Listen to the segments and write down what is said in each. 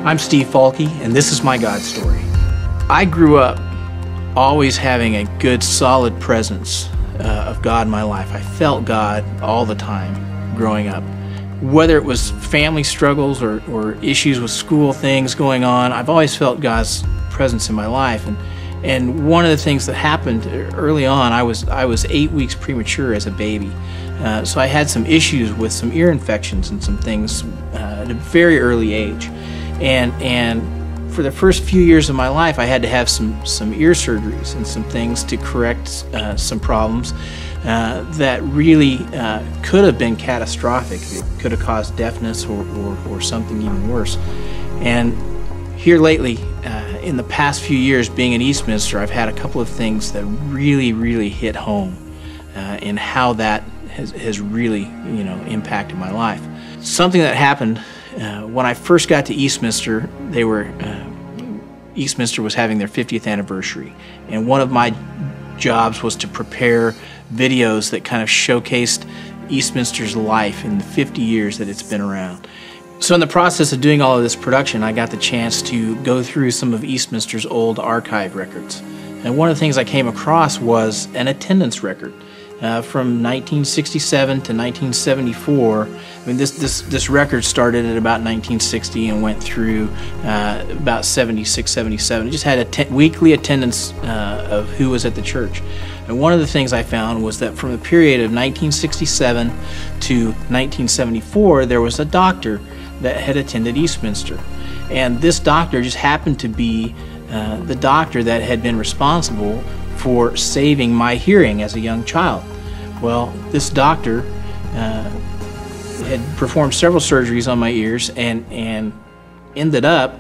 I'm Steve Falke, and this is my God story. I grew up always having a good, solid presence of God in my life. I felt God all the time growing up. Whether it was family struggles or issues with school things going on, I've always felt God's presence in my life. And one of the things that happened early on, I was 8 weeks premature as a baby. So I had some issues with some ear infections and some things at a very early age. And for the first few years of my life, I had to have some ear surgeries and some things to correct some problems that really could have been catastrophic. It could have caused deafness or something even worse. And here lately, in the past few years being in Eastminster, I've had a couple of things that really hit home in how that has really impacted my life. Something that happened when I first got to Eastminster, Eastminster was having their 50th anniversary, and one of my jobs was to prepare videos that kind of showcased Eastminster's life in the 50 years that it's been around. So in the process of doing all of this production, I got the chance to go through some of Eastminster's old archive records. And one of the things I came across was an attendance record from 1967 to 1974. I mean, this record started at about 1960 and went through about 76, 77. It just had a weekly attendance of who was at the church. And one of the things I found was that from the period of 1967 to 1974, there was a doctor that had attended Eastminster. And this doctor just happened to be the doctor that had been responsible for saving my hearing as a young child. Well, this doctor had performed several surgeries on my ears and ended up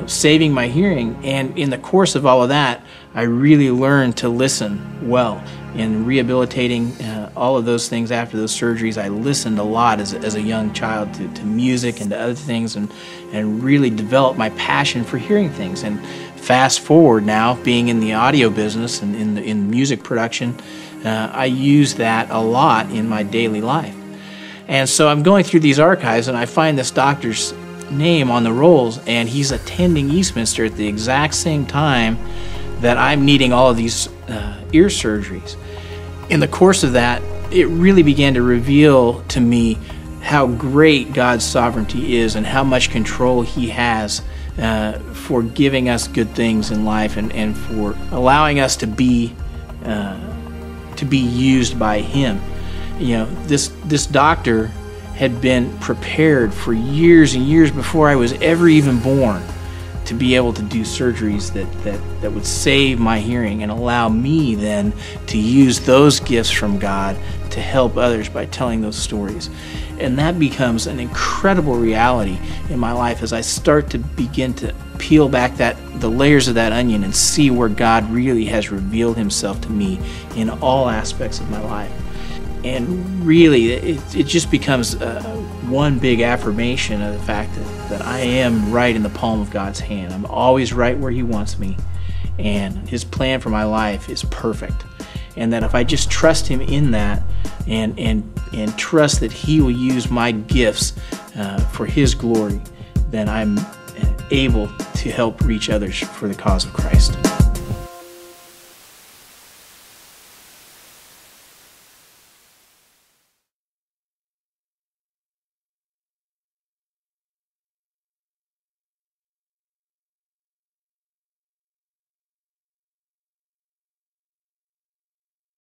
saving my hearing. And in the course of all of that, I really learned to listen well. In rehabilitating all of those things after those surgeries, I listened a lot as a young child to music and to other things, and really developed my passion for hearing things. And fast forward now, being in the audio business and in music production, I use that a lot in my daily life. And so I'm going through these archives and I find this doctor's name on the rolls, and he's attending Eastminster at the exact same time that I'm needing all of these ear surgeries. In the course of that, it really began to reveal to me how great God's sovereignty is and how much control He has for giving us good things in life and for allowing us to be used by Him. This doctor had been prepared for years and years before I was ever even born to be able to do surgeries that would save my hearing and allow me then to use those gifts from God to help others by telling those stories. And that becomes an incredible reality in my life as I start to begin to peel back the layers of that onion and see where God really has revealed Himself to me in all aspects of my life. And really, it just becomes one big affirmation of the fact that I am right in the palm of God's hand. I'm always right where He wants me, and His plan for my life is perfect. And that if I just trust Him in that and trust that He will use my gifts for His glory, then I'm able to help reach others for the cause of Christ.